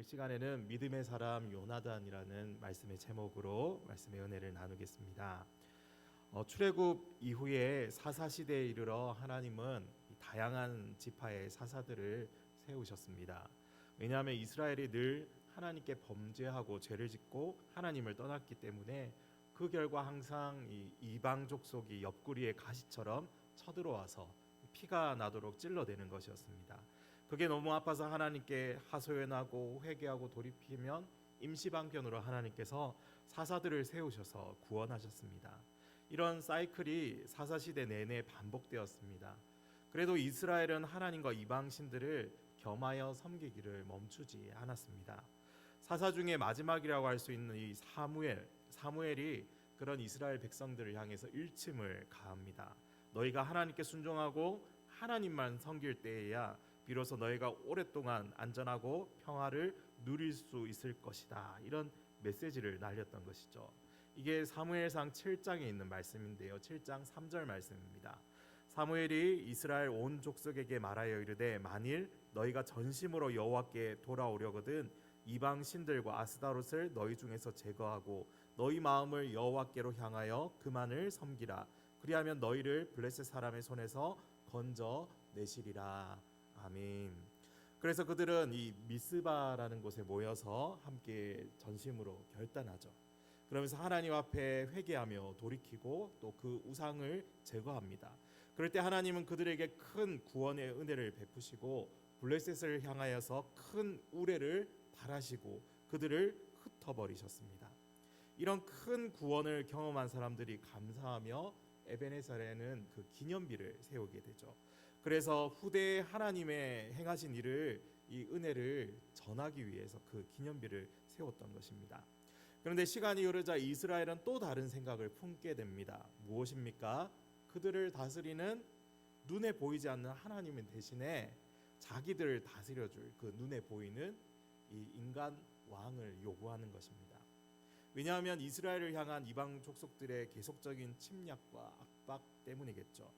오늘 시간에는 믿음의 사람 요나단이라는 말씀의 제목으로 말씀의 은혜를 나누겠습니다. 출애굽 이후에 사사 시대에 이르러 하나님은 다양한 지파의 사사들을 세우셨습니다. 왜냐하면 이스라엘이 늘 하나님께 범죄하고 죄를 짓고 하나님을 떠났기 때문에 그 결과 항상 이 이방 족속이 옆구리에 가시처럼 쳐들어와서 피가 나도록 찔러대는 것이었습니다. 그게 너무 아파서 하나님께 하소연하고 회개하고 돌이키면 임시방편으로 하나님께서 사사들을 세우셔서 구원하셨습니다. 이런 사이클이 사사시대 내내 반복되었습니다. 그래도 이스라엘은 하나님과 이방신들을 겸하여 섬기기를 멈추지 않았습니다. 사사 중에 마지막이라고 할 수 있는 이 사무엘이 그런 이스라엘 백성들을 향해서 일침을 가합니다. 너희가 하나님께 순종하고 하나님만 섬길 때에야 비로소 너희가 오랫동안 안전하고 평화를 누릴 수 있을 것이다. 이런 메시지를 날렸던 것이죠. 이게 사무엘상 7장에 있는 말씀인데요. 7장 3절 말씀입니다. 사무엘이 이스라엘 온 족속에게 말하여 이르되 만일 너희가 전심으로 여호와께 돌아오려거든 이방 신들과 아스다롯을 너희 중에서 제거하고 너희 마음을 여호와께로 향하여 그만을 섬기라. 그리하면 너희를 블레셋 사람의 손에서 건져 내시리라. 아멘. 그래서 그들은 이 미스바라는 곳에 모여서 함께 전심으로 결단하죠. 그러면서 하나님 앞에 회개하며 돌이키고 또 그 우상을 제거합니다. 그럴 때 하나님은 그들에게 큰 구원의 은혜를 베푸시고 블레셋을 향하여서 큰 우레를 발하시고 그들을 흩어버리셨습니다. 이런 큰 구원을 경험한 사람들이 감사하며 에베네살에는 그 기념비를 세우게 되죠. 그래서 후대에 하나님의 행하신 일을 이 은혜를 전하기 위해서 그 기념비를 세웠던 것입니다. 그런데 시간이 흐르자 이스라엘은 또 다른 생각을 품게 됩니다. 무엇입니까? 그들을 다스리는 눈에 보이지 않는 하나님 대신에 자기들을 다스려줄 그 눈에 보이는 이 인간 왕을 요구하는 것입니다. 왜냐하면 이스라엘을 향한 이방 족속들의 계속적인 침략과 압박 때문이겠죠.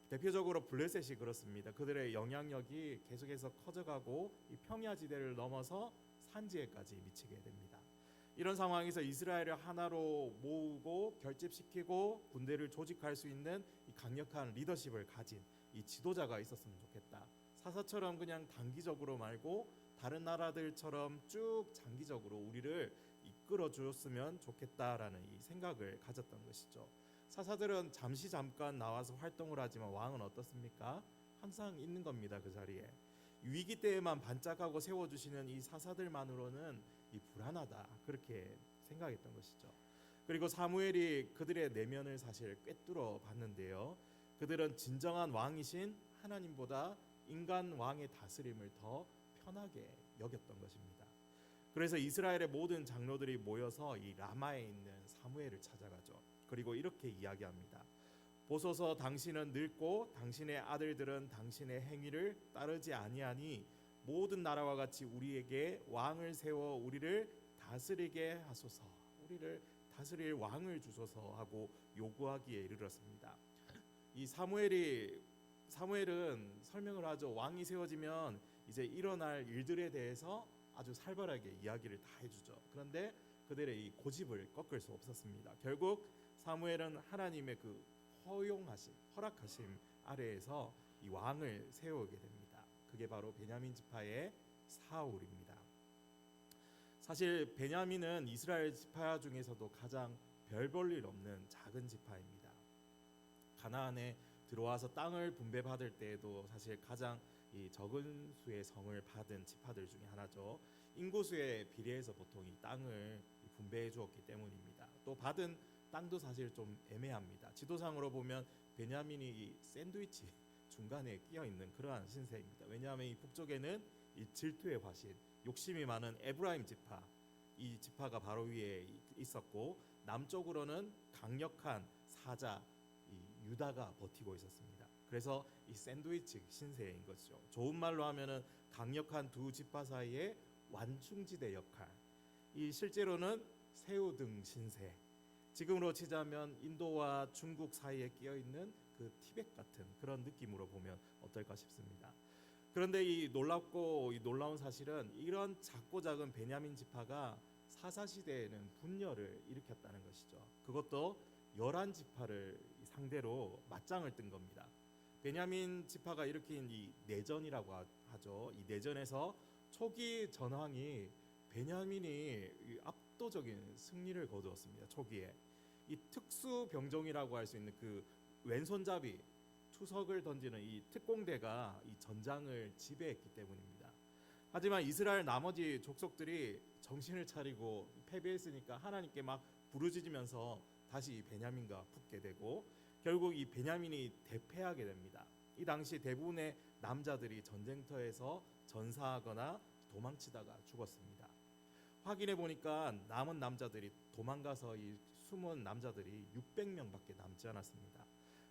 대표적으로 블레셋이 그렇습니다. 그들의 영향력이 계속해서 커져가고 이 평야지대를 넘어서 산지에까지 미치게 됩니다. 이런 상황에서 이스라엘을 하나로 모으고 결집시키고 군대를 조직할 수 있는 이 강력한 리더십을 가진 이 지도자가 있었으면 좋겠다. 사사처럼 그냥 단기적으로 말고 다른 나라들처럼 쭉 장기적으로 우리를 이끌어 주었으면 좋겠다라는 이 생각을 가졌던 것이죠. 사사들은 잠깐 나와서 활동을 하지만 왕은 어떻습니까? 항상 있는 겁니다. 그 자리에. 위기 때에만 반짝하고 세워주시는 이 사사들만으로는 이 불안하다 그렇게 생각했던 것이죠. 그리고 사무엘이 그들의 내면을 사실 꿰뚫어 봤는데요. 그들은 진정한 왕이신 하나님보다 인간 왕의 다스림을 더 편하게 여겼던 것입니다. 그래서 이스라엘의 모든 장로들이 모여서 이 라마에 있는 사무엘을 찾아가죠. 그리고 이렇게 이야기합니다. 보소서 당신은 늙고 당신의 아들들은 당신의 행위를 따르지 아니하니 모든 나라와 같이 우리에게 왕을 세워 우리를 다스리게 하소서. 우리를 다스릴 왕을 주소서 하고 요구하기에 이르렀습니다. 이 사무엘은 설명을 하죠. 왕이 세워지면 이제 일어날 일들에 대해서 아주 살벌하게 이야기를 다 해주죠. 그런데 그들의 이 고집을 꺾을 수 없었습니다. 결국 사무엘은 하나님의 그 허락하심 아래에서 이 왕을 세우게 됩니다. 그게 바로 베냐민 지파의 사울입니다. 사실 베냐민은 이스라엘 지파 중에서도 가장 별 볼 일 없는 작은 지파입니다. 가나안에 들어와서 땅을 분배받을 때에도 사실 가장 이 적은 수의 성을 받은 지파들 중에 하나죠. 인구수에 비례해서 보통 이 땅을 분배해 주었기 때문입니다. 또 받은 땅도 사실 좀 애매합니다. 지도상으로 보면 베냐민이 이 샌드위치 중간에 끼어 있는 그러한 신세입니다. 왜냐하면 이 북쪽에는 이 질투의 화신, 욕심이 많은 에브라임 지파, 이 지파가 바로 위에 있었고 남쪽으로는 강력한 사자 이 유다가 버티고 있었습니다. 그래서 이 샌드위치 신세인 것이죠. 좋은 말로 하면은 강력한 두 지파 사이의 완충지대 역할. 이 실제로는 새우등 신세. 지금으로 치자면 인도와 중국 사이에 끼어 있는 그 티벳 같은 그런 느낌으로 보면 어떨까 싶습니다. 그런데 이 놀랍고 이 놀라운 사실은 이런 작고 작은 베냐민 지파가 사사 시대에는 분열을 일으켰다는 것이죠. 그것도 11지파를 상대로 맞짱을 뜬 겁니다. 베냐민 지파가 일으킨 이 내전이라고 하죠. 이 내전에서 초기 전황이 베냐민이 압도적인 승리를 거두었습니다. 초기에 이 특수 병종이라고 할 수 있는 그 왼손잡이 투석을 던지는 이 특공대가 이 전장을 지배했기 때문입니다. 하지만 이스라엘 나머지 족속들이 정신을 차리고 패배했으니까 하나님께 막 부르짖으면서 다시 베냐민과 붙게 되고 결국 이 베냐민이 대패하게 됩니다. 이 당시 대부분의 남자들이 전쟁터에서 전사하거나 도망치다가 죽었습니다. 확인해 보니까 남은 남자들이 도망가서 이 숨은 남자들이 600명밖에 남지 않았습니다.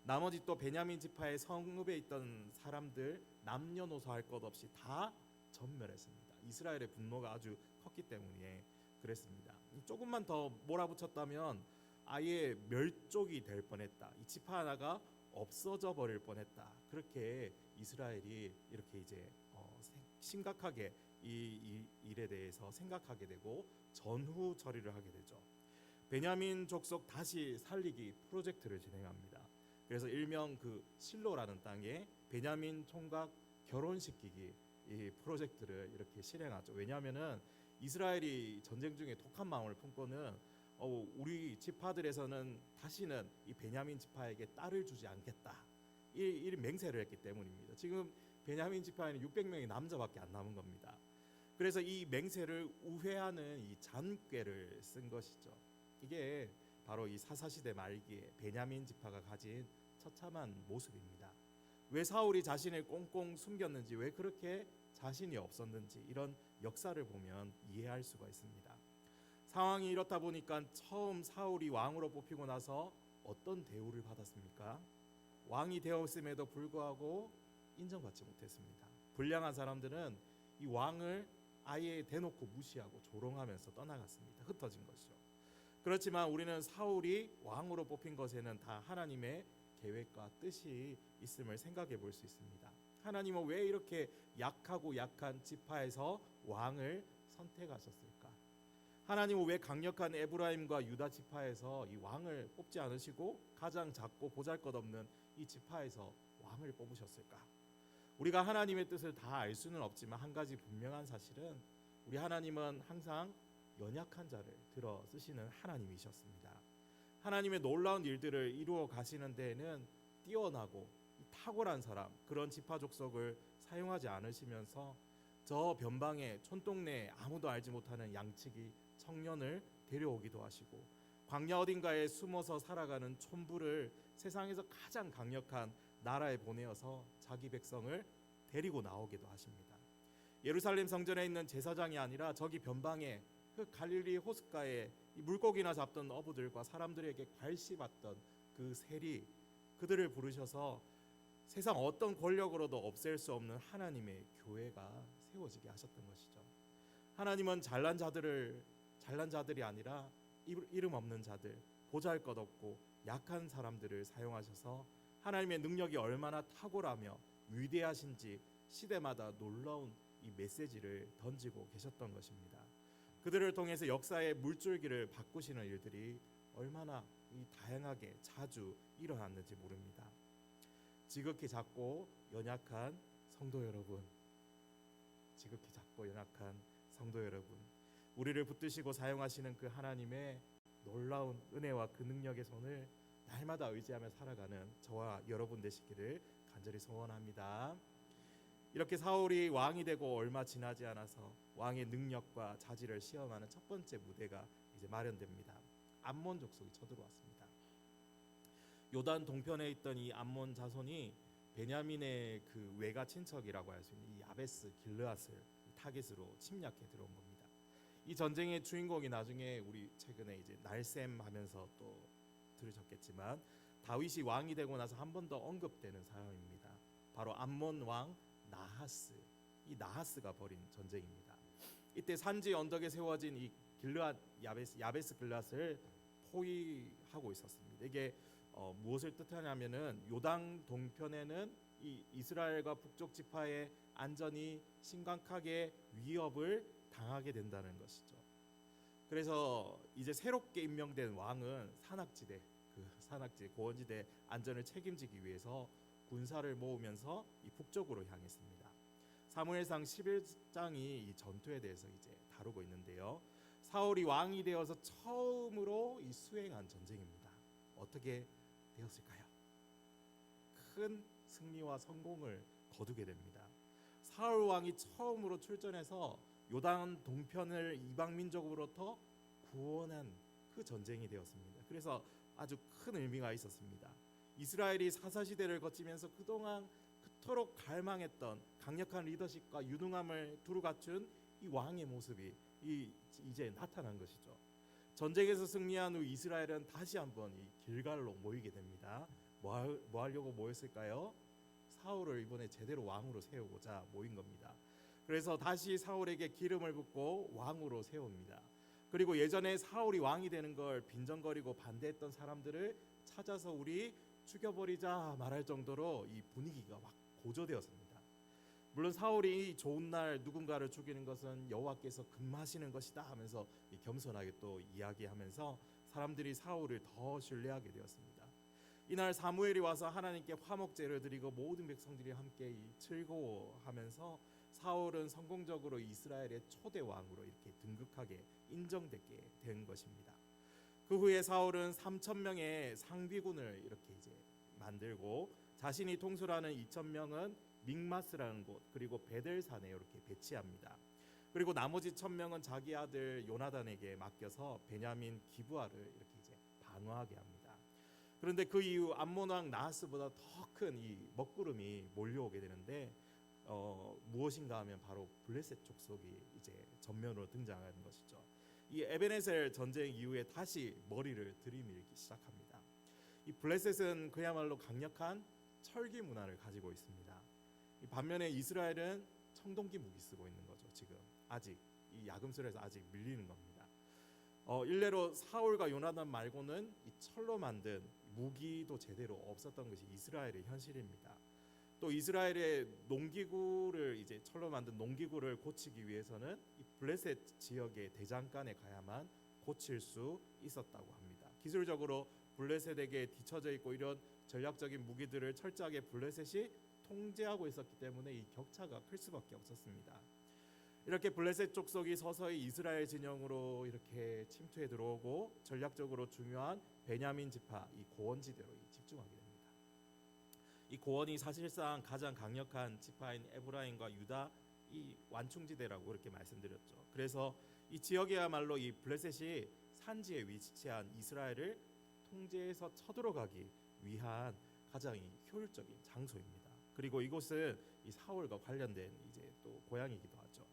나머지 또 베냐민 지파의 성읍에 있던 사람들 남녀노소 할 것 없이 다 전멸했습니다. 이스라엘의 분노가 아주 컸기 때문에 그랬습니다. 조금만 더 몰아붙였다면 아예 멸족이 될 뻔했다. 이 지파 하나가 없어져 버릴 뻔했다. 그렇게 이스라엘이 이렇게 이제 심각하게 이 일에 대해서 생각하게 되고 전후 처리를 하게 되죠. 베냐민 족속 다시 살리기 프로젝트를 진행합니다. 그래서 일명 그 실로라는 땅에 베냐민 총각 결혼시키기 이 프로젝트를 이렇게 실행하죠. 왜냐하면은 이스라엘이 전쟁 중에 독한 마음을 품고는 우리 지파들에서는 다시는 이 베냐민 지파에게 딸을 주지 않겠다. 이 맹세를 했기 때문입니다. 지금 베냐민 지파에는 600명의 남자밖에 안 남은 겁니다. 그래서 이 맹세를 우회하는 이 잔꾀를 쓴 것이죠. 이게 바로 이 사사시대 말기에 베냐민 지파가 가진 처참한 모습입니다. 왜 사울이 자신을 꽁꽁 숨겼는지, 왜 그렇게 자신이 없었는지 이런 역사를 보면 이해할 수가 있습니다. 상황이 이렇다 보니까 처음 사울이 왕으로 뽑히고 나서 어떤 대우를 받았습니까? 왕이 되었음에도 불구하고 인정받지 못했습니다. 불량한 사람들은 이 왕을 아예 대놓고 무시하고 조롱하면서 떠나갔습니다. 흩어진 것이죠. 그렇지만 우리는 사울이 왕으로 뽑힌 것에는 다 하나님의 계획과 뜻이 있음을 생각해 볼 수 있습니다. 하나님은 왜 이렇게 약하고 약한 지파에서 왕을 선택하셨을까? 하나님은 왜 강력한 에브라임과 유다 지파에서 이 왕을 뽑지 않으시고 가장 작고 보잘것없는 이 지파에서 왕을 뽑으셨을까? 우리가 하나님의 뜻을 다 알 수는 없지만 한 가지 분명한 사실은 우리 하나님은 항상 연약한 자를 들어 쓰시는 하나님이셨습니다. 하나님의 놀라운 일들을 이루어 가시는 데에는 뛰어나고 탁월한 사람, 그런 지파 족속을 사용하지 않으시면서 저 변방에 촌동네에 아무도 알지 못하는 양치기 청년을 데려오기도 하시고 광야 어딘가에 숨어서 살아가는 촌부를 세상에서 가장 강력한 나라에 보내어서 자기 백성을 데리고 나오기도 하십니다. 예루살렘 성전에 있는 제사장이 아니라 저기 변방에 그 갈릴리 호숫가에 물고기나 잡던 어부들과 사람들에게 괄시받던 그 세리, 그들을 부르셔서 세상 어떤 권력으로도 없앨 수 없는 하나님의 교회가 세워지게 하셨던 것이죠. 하나님은 잘난 자들이 아니라 이름 없는 자들, 보잘것없고 약한 사람들을 사용하셔서 하나님의 능력이 얼마나 탁월하며 위대하신지 시대마다 놀라운 이 메시지를 던지고 계셨던 것입니다. 그들을 통해서 역사의 물줄기를 바꾸시는 일들이 얼마나 이 다양하게 자주 일어났는지 모릅니다. 지극히 작고 연약한 성도 여러분, 지극히 작고 연약한 성도 여러분, 우리를 붙드시고 사용하시는 그 하나님의 놀라운 은혜와 그 능력의 손을 날마다 의지하며 살아가는 저와 여러분 되시기를 간절히 소원합니다. 이렇게 사울이 왕이 되고 얼마 지나지 않아서 왕의 능력과 자질을 시험하는 첫 번째 무대가 이제 마련됩니다. 암몬 족속이 쳐들어왔습니다. 요단 동편에 있던 이 암몬 자손이 베냐민의 그 외가 친척이라고 할 수 있는 이 야베스 길르앗을 타겟으로 침략해 들어온 겁니다. 이 전쟁의 주인공이 나중에 우리 최근에 이제 날셈 하면서 또 들으셨겠지만 다윗이 왕이 되고 나서 한 번 더 언급되는 사람입니다. 바로 암몬 왕 나하스, 이 나하스가 벌인 전쟁입니다. 이때 산지 언덕에 세워진 이 길르앗 야베스 길르앗을 포위하고 있었습니다. 이게 무엇을 뜻하냐면은 요당 동편에는 이 이스라엘과 북쪽 지파의 안전이 심각하게 위협을 당하게 된다는 것이죠. 그래서 이제 새롭게 임명된 왕은 산악지대, 그 산악지 고원지대 안전을 책임지기 위해서 군사를 모으면서 이 북쪽으로 향했습니다. 사무엘상 11장이 이 전투에 대해서 이제 다루고 있는데요. 사울이 왕이 되어서 처음으로 이 수행한 전쟁입니다. 어떻게 되었을까요? 큰 승리와 성공을 거두게 됩니다. 사울 왕이 처음으로 출전해서 요단 동편을 이방 민족으로부터 구원한 그 전쟁이 되었습니다. 그래서 아주 큰 의미가 있었습니다. 이스라엘이 사사시대를 거치면서 그동안 그토록 갈망했던 강력한 리더십과 유능함을 두루 갖춘 이 왕의 모습이 이제 나타난 것이죠. 전쟁에서 승리한 후 이스라엘은 다시 한번 이 길갈로 모이게 됩니다. 뭐 하려고 모였을까요? 사울을 이번에 제대로 왕으로 세우고자 모인 겁니다. 그래서 다시 사울에게 기름을 붓고 왕으로 세웁니다. 그리고 예전에 사울이 왕이 되는 걸 빈정거리고 반대했던 사람들을 찾아서 우리 죽여버리자 말할 정도로 이 분위기가 확 고조되었습니다. 물론 사울이 좋은 날 누군가를 죽이는 것은 여호와께서 금하시는 것이다 하면서 겸손하게 또 이야기하면서 사람들이 사울을 더 신뢰하게 되었습니다. 이날 사무엘이 와서 하나님께 화목제를 드리고 모든 백성들이 함께 즐거워하면서 사울은 성공적으로 이스라엘의 초대 왕으로 이렇게 등극하게 인정되게 된 것입니다. 그 후에 사울은 3,000명의 상비군을 이렇게 이제 만들고 자신이 통솔하는 2,000명은 믹마스라는 곳 그리고 베델산에 이렇게 배치합니다. 그리고 나머지 1,000명은 자기 아들 요나단에게 맡겨서 베냐민 기브아를 이렇게 이제 방어하게 합니다. 그런데 그 이후 암몬 왕 나하스보다 더 큰 이 먹구름이 몰려오게 되는데 무엇인가 하면 바로 블레셋 족속이 이제 전면으로 등장하는 것이죠. 이 에베네셀 전쟁 이후에 다시 머리를 들이밀기 시작합니다. 이 블레셋은 그야말로 강력한 철기 문화를 가지고 있습니다. 이 반면에 이스라엘은 청동기 무기 쓰고 있는 거죠. 지금 아직 이 야금술에서 아직 밀리는 겁니다. 일례로 사울과 요나단 말고는 이 철로 만든 무기도 제대로 없었던 것이 이스라엘의 현실입니다. 또 이스라엘의 농기구를 이제 철로 만든 농기구를 고치기 위해서는 이 블레셋 지역의 대장간에 가야만 고칠 수 있었다고 합니다. 기술적으로 블레셋에게 뒤처져 있고 이런 전략적인 무기들을 철저하게 블레셋이 통제하고 있었기 때문에 이 격차가 클 수밖에 없었습니다. 이렇게 블레셋 족속이 서서히 이스라엘 진영으로 이렇게 침투해 들어오고 전략적으로 중요한 베냐민 지파 이 고원지대로 집중하게 됩니다. 이 고원이 사실상 가장 강력한 지파인 에브라임과 유다 이 완충지대라고 이렇게 말씀드렸죠. 그래서 이 지역이야말로 이 블레셋이 산지에 위치한 이스라엘을 통제해서 쳐들어가기 위한 가장 효율적인 장소입니다. 그리고 이곳은 이 사울과 관련된 이제 또 고향이기도 하죠.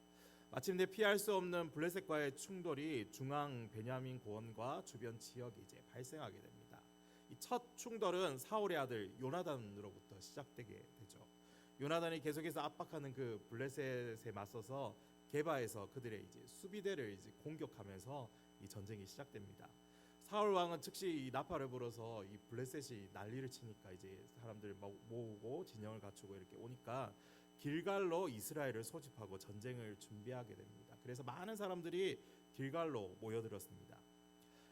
마침내 피할 수 없는 블레셋과의 충돌이 중앙 베냐민 고원과 주변 지역에 이제 발생하게 됩니다. 이 첫 충돌은 사울의 아들 요나단으로부터 시작되게 되죠. 요나단이 계속해서 압박하는 그 블레셋에 맞서서 게바에서 그들의 이제 수비대를 이제 공격하면서 이 전쟁이 시작됩니다. 사울 왕은 즉시 이 나팔을 불어서 이 블레셋이 난리를 치니까 이제 사람들 모으고 진영을 갖추고 이렇게 오니까 길갈로 이스라엘을 소집하고 전쟁을 준비하게 됩니다. 그래서 많은 사람들이 길갈로 모여들었습니다.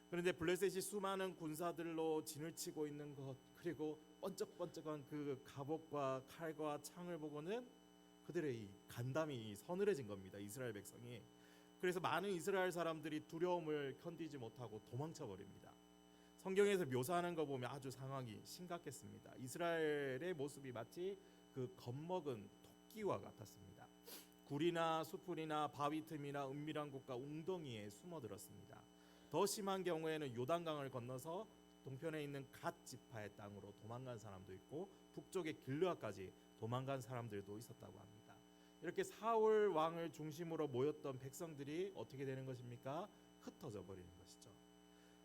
그런데 블레셋이 수많은 군사들로 진을 치고 있는 것 그리고 번쩍번쩍한 그 갑옷과 칼과 창을 보고는 그들의 이 간담이 서늘해진 겁니다. 이스라엘 백성이. 그래서 많은 이스라엘 사람들이 두려움을 견디지 못하고 도망쳐 버립니다. 성경에서 묘사하는 거 보면 아주 상황이 심각했습니다. 이스라엘의 모습이 마치 그 겁먹은 토끼와 같았습니다. 굴이나 수풀이나 바위 틈이나 은밀한 곳과 웅덩이에 숨어들었습니다. 더 심한 경우에는 요단강을 건너서 동편에 있는 갓 지파의 땅으로 도망간 사람도 있고 북쪽의 길르앗까지 도망간 사람들도 있었다고 합니다. 이렇게 사울 왕을 중심으로 모였던 백성들이 어떻게 되는 것입니까? 흩어져 버리는 것이죠.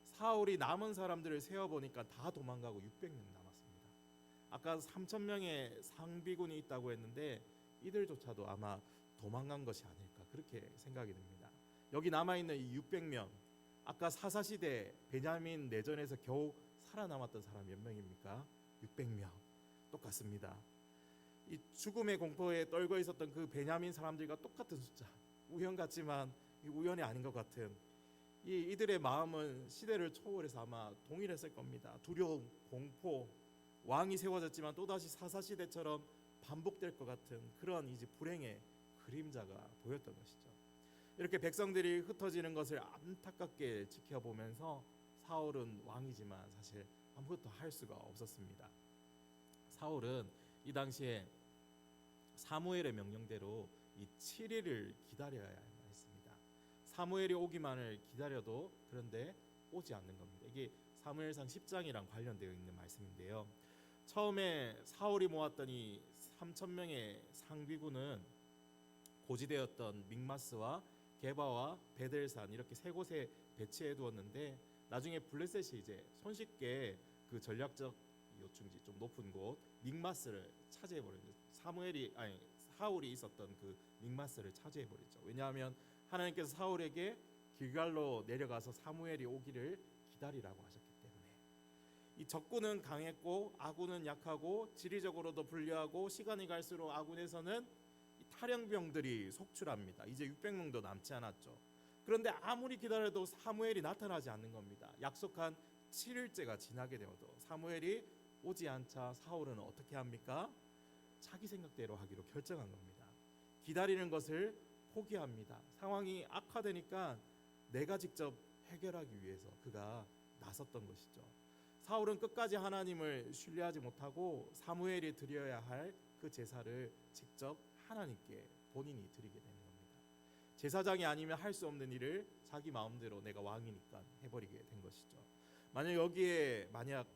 사울이 남은 사람들을 세어보니까 다 도망가고 600명 남았습니다. 아까 3,000명의 상비군이 있다고 했는데 이들조차도 아마 도망간 것이 아닐까 그렇게 생각이 됩니다. 여기 남아있는 이 600명 아까 사사시대 베냐민 내전에서 겨우 살아남았던 사람 몇 명입니까? 600명 똑같습니다. 이 죽음의 공포에 떨고 있었던 그 베냐민 사람들과 똑같은 숫자, 우연 같지만 우연이 아닌 것 같은 이들의 마음은 시대를 초월해서 아마 동일했을 겁니다. 두려움, 공포, 왕이 세워졌지만 또다시 사사시대처럼 반복될 것 같은 그런 이제 불행의 그림자가 보였던 것이죠. 이렇게 백성들이 흩어지는 것을 안타깝게 지켜보면서 사울은 왕이지만 사실 아무것도 할 수가 없었습니다. 사울은 이 당시에 사무엘의 명령대로 이 7일을 기다려야 했습니다. 사무엘이 오기만을 기다려도 그런데 오지 않는 겁니다. 이게 사무엘상 10장이랑 관련되어 있는 말씀인데요. 처음에 사울이 모았던 이 3천 명의 상비군은 고지되었던 믹마스와 게바와 베델산 이렇게 세 곳에 배치해 두었는데 나중에 블레셋이 이제 손쉽게 그 전략적 요충지 좀 높은 곳 믹마스를 차지해 버렸죠. 사울이 있었던 그 믹마스를 차지해 버렸죠. 왜냐하면 하나님께서 사울에게 길갈로 내려가서 사무엘이 오기를 기다리라고 하셨기 때문에. 이 적군은 강했고 아군은 약하고 지리적으로도 불리하고 시간이 갈수록 아군에서는 탈영병들이 속출합니다. 이제 600명도 남지 않았죠. 그런데 아무리 기다려도 사무엘이 나타나지 않는 겁니다. 약속한 7일째가 지나게 되어도 사무엘이 오지 않자 사울은 어떻게 합니까? 자기 생각대로 하기로 결정한 겁니다. 기다리는 것을 포기합니다. 상황이 악화되니까 내가 직접 해결하기 위해서 그가 나섰던 것이죠. 사울은 끝까지 하나님을 신뢰하지 못하고 사무엘이 드려야 할 그 제사를 직접 하나님께 본인이 드리게 되는 겁니다. 제사장이 아니면 할 수 없는 일을 자기 마음대로 내가 왕이니까 해버리게 된 것이죠. 만약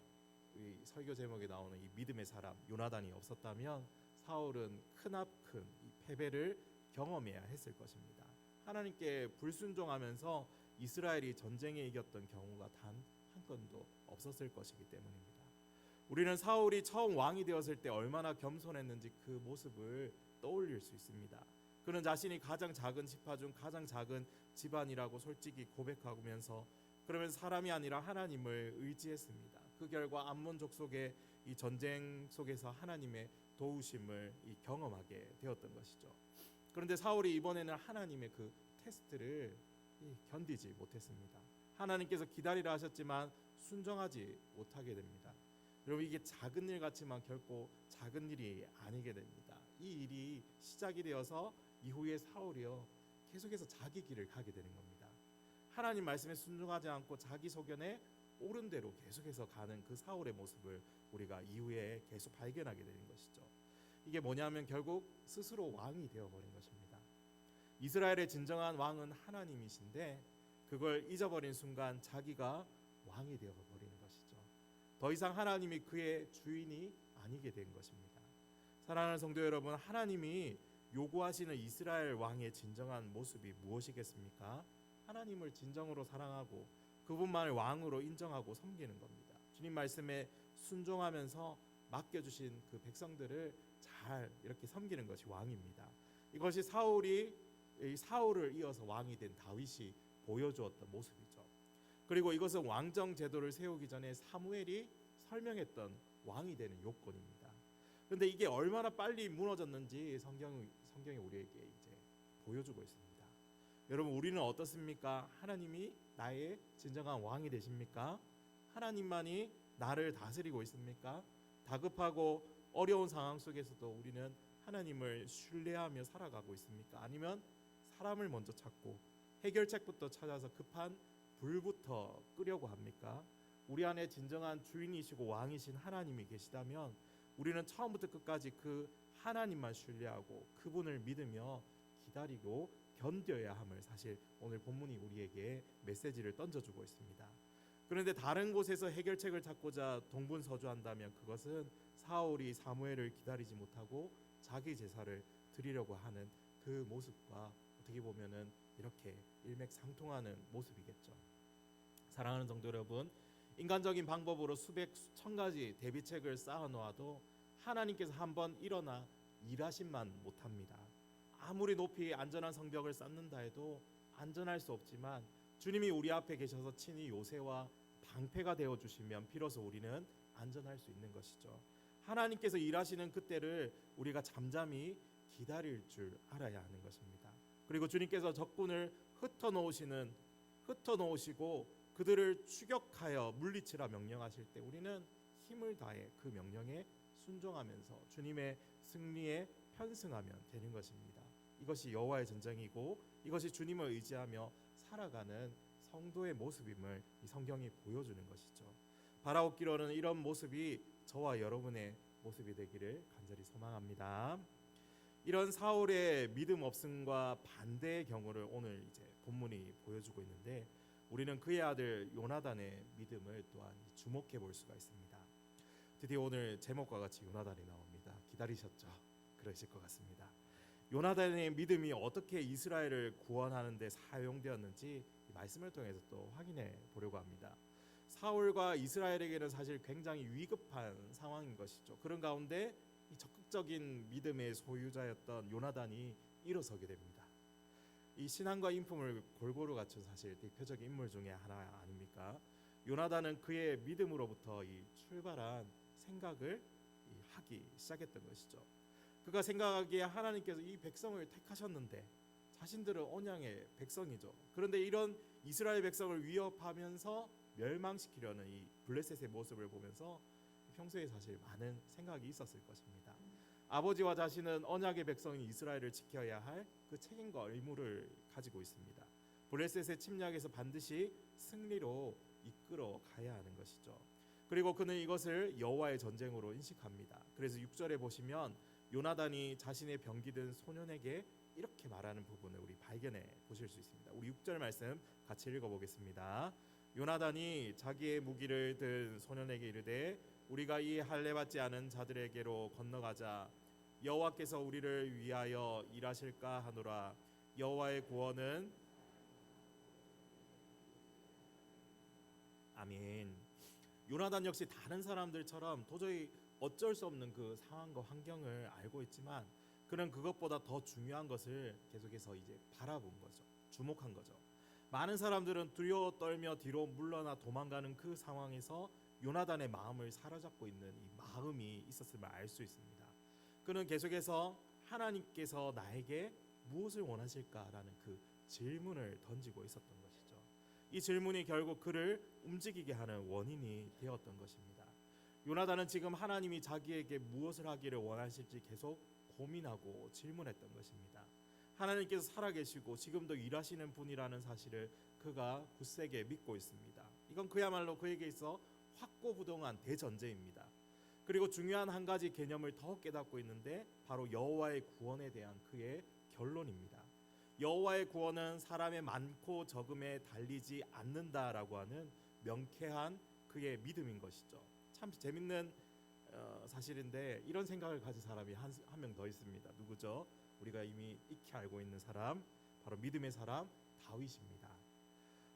이 설교 제목에 나오는 이 믿음의 사람 요나단이 없었다면 사울은 크나큰 이 패배를 경험해야 했을 것입니다. 하나님께 불순종하면서 이스라엘이 전쟁에 이겼던 경우가 단 한 건도 없었을 것이기 때문입니다. 우리는 사울이 처음 왕이 되었을 때 얼마나 겸손했는지 그 모습을 떠올릴 수 있습니다. 그는 자신이 가장 작은 지파 중 가장 작은 집안이라고 솔직히 고백하면서 그러면서 사람이 아니라 하나님을 의지했습니다. 그 결과 암몬 족속의 이 전쟁 속에서 하나님의 도우심을 경험하게 되었던 것이죠. 그런데 사울이 이번에는 하나님의 그 테스트를 견디지 못했습니다. 하나님께서 기다리라 하셨지만 순종하지 못하게 됩니다. 여러분 이게 작은 일 같지만 결코 작은 일이 아니게 됩니다. 이 일이 시작이 되어서 이후에 사울이요 계속해서 자기 길을 가게 되는 겁니다. 하나님 말씀에 순종하지 않고 자기 소견에 옳은 대로 계속해서 가는 그 사울의 모습을 우리가 이후에 계속 발견하게 되는 것이죠. 이게 뭐냐면 결국 스스로 왕이 되어버린 것입니다. 이스라엘의 진정한 왕은 하나님이신데 그걸 잊어버린 순간 자기가 왕이 되어버리는 것이죠. 더 이상 하나님이 그의 주인이 아니게 된 것입니다. 사랑하는 성도 여러분, 하나님이 요구하시는 이스라엘 왕의 진정한 모습이 무엇이겠습니까? 하나님을 진정으로 사랑하고 그분만을 왕으로 인정하고 섬기는 겁니다. 주님 말씀에 순종하면서 맡겨주신 그 백성들을 잘 이렇게 섬기는 것이 왕입니다. 이것이 사울을 이어서 왕이 된 다윗이 보여주었던 모습이죠. 그리고 이것은 왕정 제도를 세우기 전에 사무엘이 설명했던 왕이 되는 요건입니다. 그런데 이게 얼마나 빨리 무너졌는지 성경이 우리에게 이제 보여주고 있습니다. 여러분 우리는 어떻습니까? 하나님이 나의 진정한 왕이 되십니까? 하나님만이 나를 다스리고 있습니까? 다급하고 어려운 상황 속에서도 우리는 하나님을 신뢰하며 살아가고 있습니까? 아니면 사람을 먼저 찾고 해결책부터 찾아서 급한 불부터 끄려고 합니까? 우리 안에 진정한 주인이시고 왕이신 하나님이 계시다면 우리는 처음부터 끝까지 그 하나님만 신뢰하고 그분을 믿으며 기다리고 견뎌야 함을 사실 오늘 본문이 우리에게 메시지를 던져주고 있습니다. 그런데 다른 곳에서 해결책을 찾고자 동분서주한다면 그것은 사울이 사무엘을 기다리지 못하고 자기 제사를 드리려고 하는 그 모습과 어떻게 보면은 이렇게 일맥상통하는 모습이겠죠. 사랑하는 성도 여러분, 인간적인 방법으로 수백 수천 가지 대비책을 쌓아놓아도 하나님께서 한번 일어나 일하심만 못합니다. 아무리 높이 안전한 성벽을 쌓는다 해도 안전할 수 없지만 주님이 우리 앞에 계셔서 친히 요새와 방패가 되어주시면 비로소 우리는 안전할 수 있는 것이죠. 하나님께서 일하시는 그때를 우리가 잠잠히 기다릴 줄 알아야 하는 것입니다. 그리고 주님께서 적군을 흩어놓으시고 그들을 추격하여 물리치라 명령하실 때 우리는 힘을 다해 그 명령에 순종하면서 주님의 승리에 편승하면 되는 것입니다. 이것이 여호와의 전쟁이고 이것이 주님을 의지하며 살아가는 성도의 모습임을 이 성경이 보여주는 것이죠. 바라옵기로는 이런 모습이 저와 여러분의 모습이 되기를 간절히 소망합니다. 이런 사울의 믿음 없음과 반대의 경우를 오늘 이제 본문이 보여주고 있는데 우리는 그의 아들 요나단의 믿음을 또한 주목해 볼 수가 있습니다. 드디어 오늘 제목과 같이 요나단이 나옵니다. 기다리셨죠? 그러실 것 같습니다. 요나단의 믿음이 어떻게 이스라엘을 구원하는 데 사용되었는지 이 말씀을 통해서 또 확인해 보려고 합니다. 사울과 이스라엘에게는 사실 굉장히 위급한 상황인 것이죠. 그런 가운데 이 적극적인 믿음의 소유자였던 요나단이 일어서게 됩니다. 이 신앙과 인품을 골고루 갖춘 사실 대표적인 인물 중에 하나 아닙니까? 요나단은 그의 믿음으로부터 이 출발한 생각을 하기 시작했던 것이죠. 그가 생각하기에 하나님께서 이 백성을 택하셨는데 자신들은 언약의 백성이죠. 그런데 이런 이스라엘 백성을 위협하면서 멸망시키려는 이 블레셋의 모습을 보면서 평소에 사실 많은 생각이 있었을 것입니다. 아버지와 자신은 언약의 백성인 이스라엘을 지켜야 할 그 책임과 의무를 가지고 있습니다. 블레셋의 침략에서 반드시 승리로 이끌어 가야 하는 것이죠. 그리고 그는 이것을 여호와의 전쟁으로 인식합니다. 그래서 6절에 보시면 요나단이 자신의 병기든 소년에게 이렇게 말하는 부분을 우리 발견해 보실 수 있습니다. 우리 6절 말씀 같이 읽어보겠습니다. 요나단이 자기의 무기를 든 소년에게 이르되 우리가 이 할례 받지 않은 자들에게로 건너가자. 여호와께서 우리를 위하여 일하실까 하노라. 여호와의 구원은 아멘. 요나단 역시 다른 사람들처럼 도저히 어쩔 수 없는 그 상황과 환경을 알고 있지만 그는 그것보다 더 중요한 것을 계속해서 이제 바라본 거죠. 주목한 거죠. 많은 사람들은 두려워 떨며 뒤로 물러나 도망가는 그 상황에서 요나단의 마음을 사로잡고 있는 이 마음이 있었음을 알 수 있습니다. 그는 계속해서 하나님께서 나에게 무엇을 원하실까라는 그 질문을 던지고 있었던 것이죠. 이 질문이 결국 그를 움직이게 하는 원인이 되었던 것입니다. 요나단은 지금 하나님이 자기에게 무엇을 하기를 원하실지 계속 고민하고 질문했던 것입니다. 하나님께서 살아계시고 지금도 일하시는 분이라는 사실을 그가 굳세게 믿고 있습니다. 이건 그야말로 그에게 있어 확고부동한 대전제입니다. 그리고 중요한 한 가지 개념을 더 깨닫고 있는데 바로 여호와의 구원에 대한 그의 결론입니다. 여호와의 구원은 사람의 많고 적음에 달리지 않는다라고 하는 명쾌한 그의 믿음인 것이죠. 참 재밌는 사실인데 이런 생각을 가진 사람이 한 명 더 있습니다. 누구죠? 우리가 이미 익히 알고 있는 사람, 바로 믿음의 사람 다윗입니다.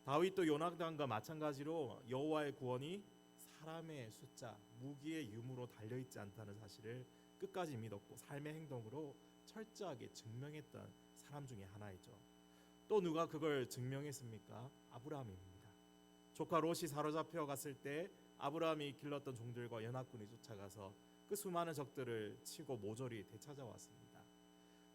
다윗도 요나단과 마찬가지로 여호와의 구원이 사람의 숫자, 무기의 유무로 달려있지 않다는 사실을 끝까지 믿었고 삶의 행동으로 철저하게 증명했던 사람 중에 하나이죠. 또 누가 그걸 증명했습니까? 아브라함입니다. 조카 롯이 사로잡혀 갔을 때 아브라함이 길렀던 종들과 연합군이 쫓아가서 그 수많은 적들을 치고 모조리 되찾아왔습니다.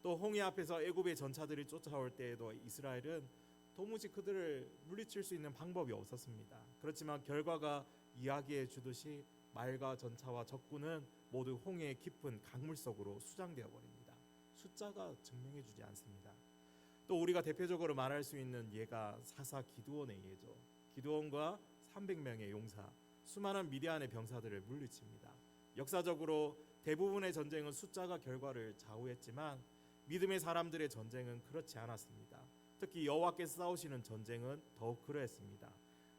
또 홍해 앞에서 애굽의 전차들이 쫓아올 때에도 이스라엘은 도무지 그들을 물리칠 수 있는 방법이 없었습니다. 그렇지만 결과가 이야기해 주듯이 말과 전차와 적군은 모두 홍해의 깊은 강물 속으로 수장되어 버립니다. 숫자가 증명해 주지 않습니다. 또 우리가 대표적으로 말할 수 있는 예가 사사 기드온의 예죠. 기드온과 300명의 용사, 수많은 미디안의 병사들을 물리칩니다. 역사적으로 대부분의 전쟁은 숫자가 결과를 좌우했지만 믿음의 사람들의 전쟁은 그렇지 않았습니다. 특히 여호와께서 싸우시는 전쟁은 더욱 그러했습니다.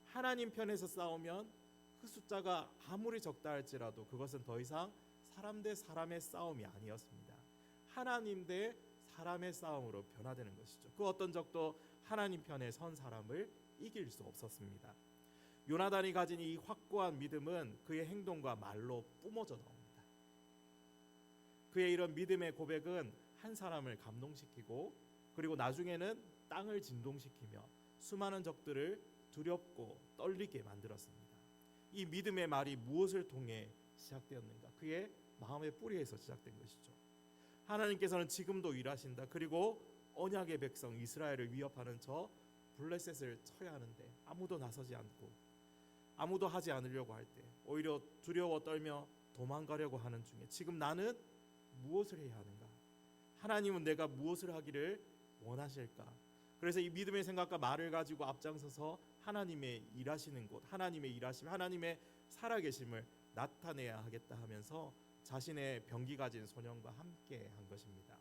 하나님 편에서 싸우면 그 숫자가 아무리 적다 할지라도 그것은 더 이상 사람 대 사람의 싸움이 아니었습니다. 하나님 대 사람의 싸움으로 변화되는 것이죠. 그 어떤 적도 하나님 편에 선 사람을 이길 수 없었습니다. 요나단이 가진 이 확고한 믿음은 그의 행동과 말로 뿜어져 나옵니다. 그의 이런 믿음의 고백은 한 사람을 감동시키고 그리고 나중에는 땅을 진동시키며 수많은 적들을 두렵고 떨리게 만들었습니다. 이 믿음의 말이 무엇을 통해 시작되었는가? 그의 마음의 뿌리에서 시작된 것이죠. 하나님께서는 지금도 일하신다. 그리고 언약의 백성 이스라엘을 위협하는 저 블레셋을 쳐야 하는데 아무도 나서지 않고 아무도 하지 않으려고 할 때 오히려 두려워 떨며 도망가려고 하는 중에 지금 나는 무엇을 해야 하는가? 하나님은 내가 무엇을 하기를 원하실까? 그래서 이 믿음의 생각과 말을 가지고 앞장서서 하나님의 일하시는 곳, 하나님의 일하심, 하나님의 살아계심을 나타내야 하겠다 하면서 자신의 병기 가진 소년과 함께 한 것입니다.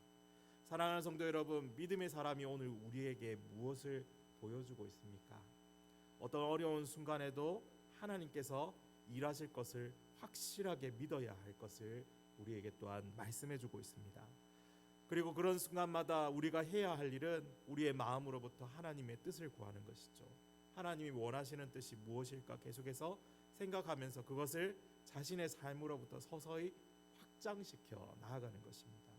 사랑하는 성도 여러분, 믿음의 사람이 오늘 우리에게 무엇을 보여주고 있습니까? 어떤 어려운 순간에도 하나님께서 일하실 것을 확실하게 믿어야 할 것을 우리에게 또한 말씀해주고 있습니다. 그리고 그런 순간마다 우리가 해야 할 일은 우리의 마음으로부터 하나님의 뜻을 구하는 것이죠. 하나님이 원하시는 뜻이 무엇일까 계속해서 생각하면서 그것을 자신의 삶으로부터 서서히 확장시켜 나아가는 것입니다.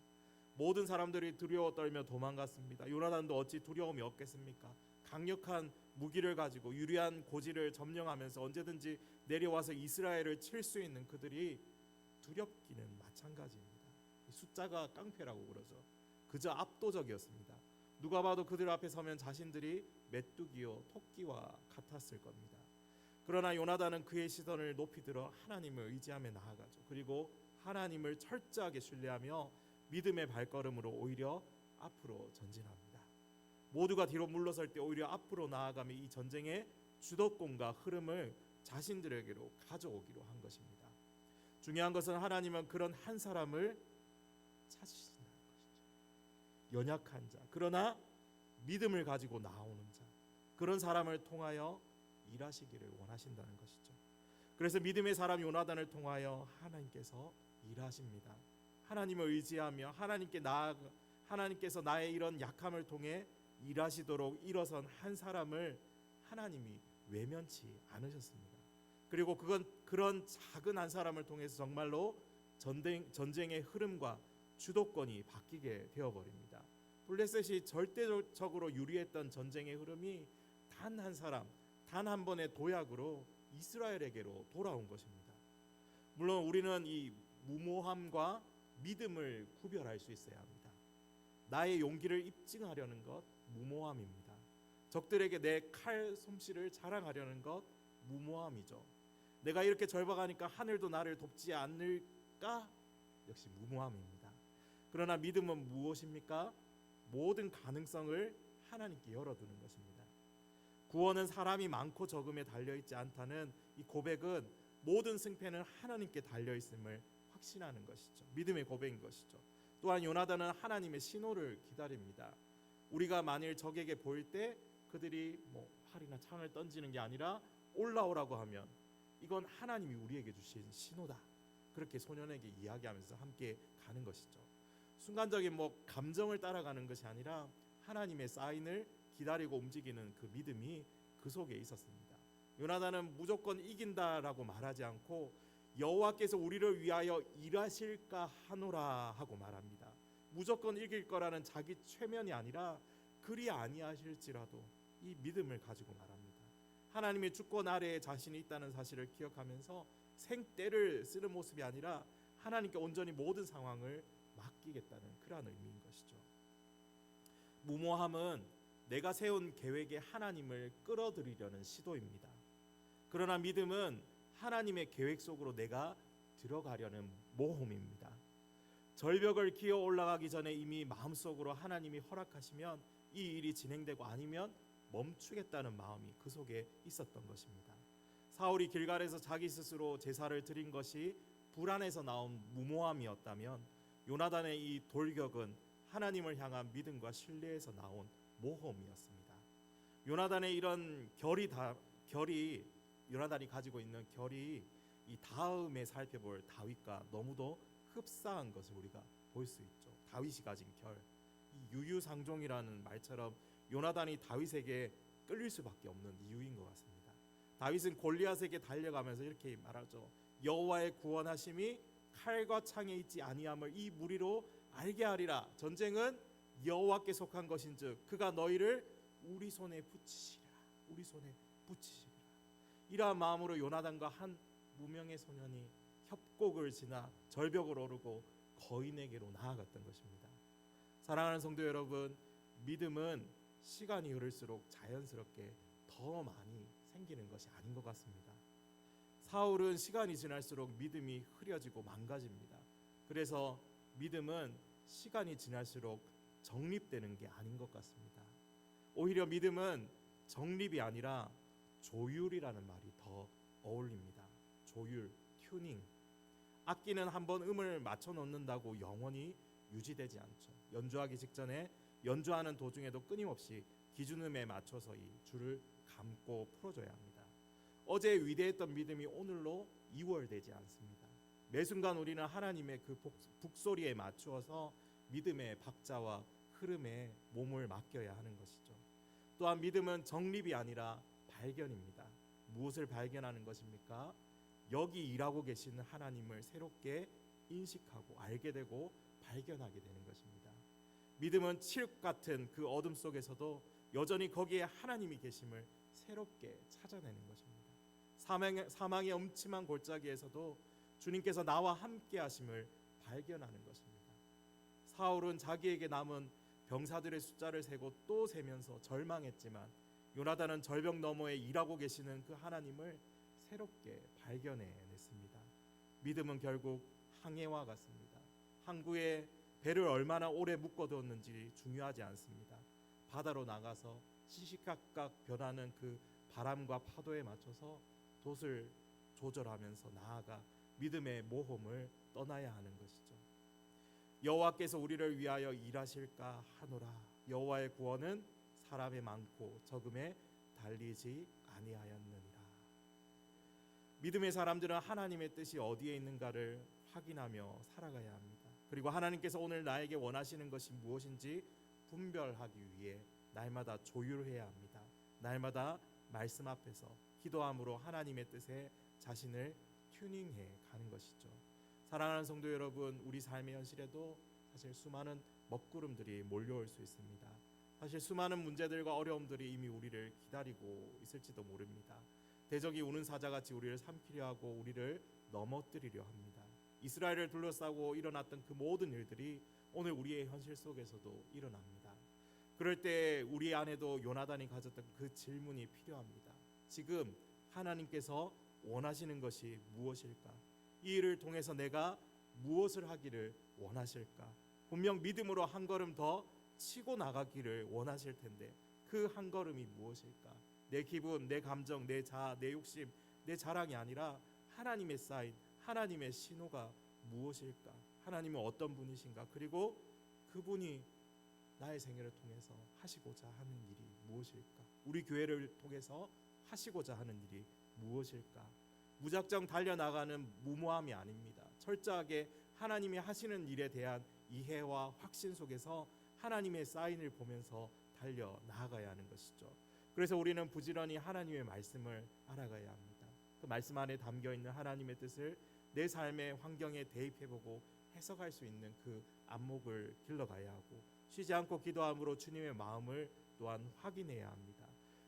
모든 사람들이 두려워 떨며 도망갔습니다. 요나단도 어찌 두려움이 없겠습니까? 강력한 무기를 가지고 유리한 고지를 점령하면서 언제든지 내려와서 이스라엘을 칠 수 있는 그들이 두렵기는 마찬가지입니다. 숫자가 깡패라고 그러죠. 그저 압도적이었습니다. 누가 봐도 그들 앞에 서면 자신들이 메뚜기요 토끼와 같았을 겁니다. 그러나 요나단은 그의 시선을 높이 들어 하나님을 의지하며 나아가죠. 그리고 하나님을 철저하게 신뢰하며 믿음의 발걸음으로 오히려 앞으로 전진합니다. 모두가 뒤로 물러설 때 오히려 앞으로 나아가며 이 전쟁의 주도권과 흐름을 자신들에게로 가져오기로 한 것입니다. 중요한 것은 하나님은 그런 한 사람을 찾으신다는 것이죠. 연약한 자, 그러나 믿음을 가지고 나오는 자, 그런 사람을 통하여 일하시기를 원하신다는 것이죠. 그래서 믿음의 사람 요나단을 통하여 하나님께서 일하십니다. 하나님을 의지하며 하나님께서 나의 이런 약함을 통해 일하시도록 일어선 한 사람을 하나님이 외면치 않으셨습니다. 그리고 그런 작은 한 사람을 통해서 정말로 전쟁의 흐름과 주도권이 바뀌게 되어버립니다. 블레셋이 절대적으로 유리했던 전쟁의 흐름이 단 한 사람, 단 한 번의 도약으로 이스라엘에게로 돌아온 것입니다. 물론 우리는 이 무모함과 믿음을 구별할 수 있어야 합니다. 나의 용기를 입증하려는 것 무모함입니다. 적들에게 내 칼 솜씨를 자랑하려는 것 무모함이죠. 내가 이렇게 절박하니까 하늘도 나를 돕지 않을까? 역시 무모함입니다. 그러나 믿음은 무엇입니까? 모든 가능성을 하나님께 열어두는 것입니다. 구원은 사람이 많고 적음에 달려있지 않다는 이 고백은 모든 승패는 하나님께 달려있음을 확신하는 것이죠. 믿음의 고백인 것이죠. 또한 요나단은 하나님의 신호를 기다립니다. 우리가 만일 적에게 보일 때 그들이 활이나 창을 던지는 게 아니라 올라오라고 하면 이건 하나님이 우리에게 주신 신호다. 그렇게 소년에게 이야기하면서 함께 가는 것이죠. 순간적인 감정을 따라가는 것이 아니라 하나님의 사인을 기다리고 움직이는 그 믿음이 그 속에 있었습니다. 요나단은 무조건 이긴다라고 말하지 않고 여호와께서 우리를 위하여 일하실까 하노라 하고 말합니다. 무조건 이길 거라는 자기 최면이 아니라 그리 아니하실지라도 이 믿음을 가지고 말합니다. 하나님의 주권 아래에 자신이 있다는 사실을 기억하면서 생떼를 쓰는 모습이 아니라 하나님께 온전히 모든 상황을 맡기겠다는 그러한 의미인 것이죠. 무모함은 내가 세운 계획에 하나님을 끌어들이려는 시도입니다. 그러나 믿음은 하나님의 계획 속으로 내가 들어가려는 모험입니다. 절벽을 기어 올라가기 전에 이미 마음속으로 하나님이 허락하시면 이 일이 진행되고 아니면 멈추겠다는 마음이 그 속에 있었던 것입니다. 사울이 길갈에서 자기 스스로 제사를 드린 것이 불안해서 나온 무모함이었다면 요나단의 이 돌격은 하나님을 향한 믿음과 신뢰에서 나온 모험이었습니다. 요나단의 이런 요나단이 가지고 있는 결이 이 다음에 살펴볼 다윗과 너무도 흡사한 것을 우리가 볼 수 있죠. 다윗이 가진 결, 이 유유상종이라는 말처럼 요나단이 다윗에게 끌릴 수밖에 없는 이유인 것 같습니다. 다윗은 골리앗에게 달려가면서 이렇게 말하죠. 여호와의 구원하심이 칼과 창에 있지 아니함을 이 무리로 알게 하리라. 전쟁은 여호와께 속한 것인즉 그가 너희를 우리 손에 붙이시리라. 우리 손에 붙이시리라. 이러한 마음으로 요나단과 한 무명의 소년이 협곡을 지나 절벽을 오르고 거인에게로 나아갔던 것입니다. 사랑하는 성도 여러분, 믿음은 시간이 흐를수록 자연스럽게 더 많이 생기는 것이 아닌 것 같습니다. 사울은 시간이 지날수록 믿음이 흐려지고 망가집니다. 그래서 믿음은 시간이 지날수록 정립되는 게 아닌 것 같습니다. 오히려 믿음은 정립이 아니라 조율이라는 말이 더 어울립니다. 조율, 튜닝. 악기는 한번 음을 맞춰 놓는다고 영원히 유지되지 않죠. 연주하기 직전에 연주하는 도중에도 끊임없이 기준음에 맞춰서 이 줄을 감고 풀어줘야 합니다. 어제 위대했던 믿음이 오늘로 이월되지 않습니다. 매 순간 우리는 하나님의 그 북소리에 맞추어서 믿음의 박자와 흐름에 몸을 맡겨야 하는 것이죠. 또한 믿음은 정립이 아니라 발견입니다. 무엇을 발견하는 것입니까? 여기 일하고 계시는 하나님을 새롭게 인식하고 알게 되고 발견하게 되는 것입니다. 믿음은 칠흑 같은 그 어둠 속에서도 여전히 거기에 하나님이 계심을 새롭게 찾아내는 것입니다. 사망의 음침한 골짜기에서도 주님께서 나와 함께 하심을 발견하는 것입니다. 사울은 자기에게 남은 병사들의 숫자를 세고 또 세면서 절망했지만 요나단은 절벽 너머에 일하고 계시는 그 하나님을 새롭게 발견해냈습니다. 믿음은 결국 항해와 같습니다. 항구에 배를 얼마나 오래 묶어두었는지 중요하지 않습니다. 바다로 나가서 시시각각 변하는 그 바람과 파도에 맞춰서 돛을 조절하면서 나아가 믿음의 모험을 떠나야 하는 것이죠. 여호와께서 우리를 위하여 일하실까 하노라. 여호와의 구원은 사람의 많고 적음에 달리지 아니하였느니라. 믿음의 사람들은 하나님의 뜻이 어디에 있는가를 확인하며 살아가야 합니다. 그리고 하나님께서 오늘 나에게 원하시는 것이 무엇인지 분별하기 위해 날마다 조율해야 합니다. 날마다 말씀 앞에서 기도함으로 하나님의 뜻에 자신을 튜닝해 가는 것이죠. 사랑하는 성도 여러분, 우리 삶의 현실에도 사실 수많은 먹구름들이 몰려올 수 있습니다. 사실 수많은 문제들과 어려움들이 이미 우리를 기다리고 있을지도 모릅니다. 대적이 우는 사자같이 우리를 삼키려 하고 우리를 넘어뜨리려 합니다. 이스라엘을 둘러싸고 일어났던 그 모든 일들이 오늘 우리의 현실 속에서도 일어납니다. 그럴 때 우리 안에도 요나단이 가졌던 그 질문이 필요합니다. 지금 하나님께서 원하시는 것이 무엇일까? 이 일을 통해서 내가 무엇을 하기를 원하실까? 분명 믿음으로 한 걸음 더 치고 나가기를 원하실 텐데 그 한 걸음이 무엇일까? 내 기분, 내 감정, 내 자아, 내 욕심, 내 자랑이 아니라 하나님의 사인, 하나님의 신호가 무엇일까? 하나님은 어떤 분이신가? 그리고 그분이 나의 생애를 통해서 하시고자 하는 일이 무엇일까? 우리 교회를 통해서 하시고자 하는 일이 무엇일까? 무작정 달려나가는 무모함이 아닙니다. 철저하게 하나님이 하시는 일에 대한 이해와 확신 속에서 하나님의 사인을 보면서 달려나가야 하는 것이죠. 그래서 우리는 부지런히 하나님의 말씀을 알아가야 합니다. 그 말씀 안에 담겨있는 하나님의 뜻을 내 삶의 환경에 대입해보고 해석할 수 있는 그 안목을 길러가야 하고 쉬지 않고 기도함으로 주님의 마음을 또한 확인해야 합니다.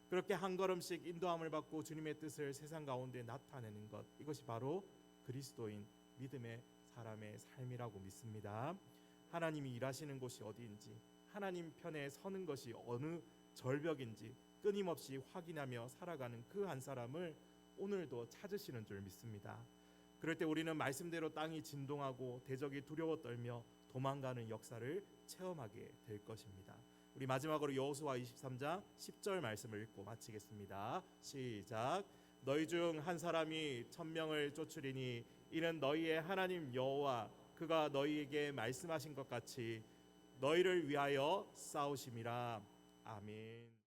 그렇게 한 걸음씩 인도함을 받고 주님의 뜻을 세상 가운데 나타내는 것, 이것이 바로 그리스도인 믿음의 사람의 삶이라고 믿습니다. 하나님이 일하시는 곳이 어디인지, 하나님 편에 서는 것이 어느 절벽인지 끊임없이 확인하며 살아가는 그 한 사람을 오늘도 찾으시는 줄 믿습니다. 그럴 때 우리는 말씀대로 땅이 진동하고 대적이 두려워 떨며 도망가는 역사를 체험하게 될 것입니다. 우리 마지막으로 여호수아 23장 10절 말씀을 읽고 마치겠습니다. 시작. 너희 중 한 사람이 1000명을 쫓으리니 이는 너희의 하나님 여호와 그가 너희에게 말씀하신 것 같이 너희를 위하여 싸우심이라. 아멘.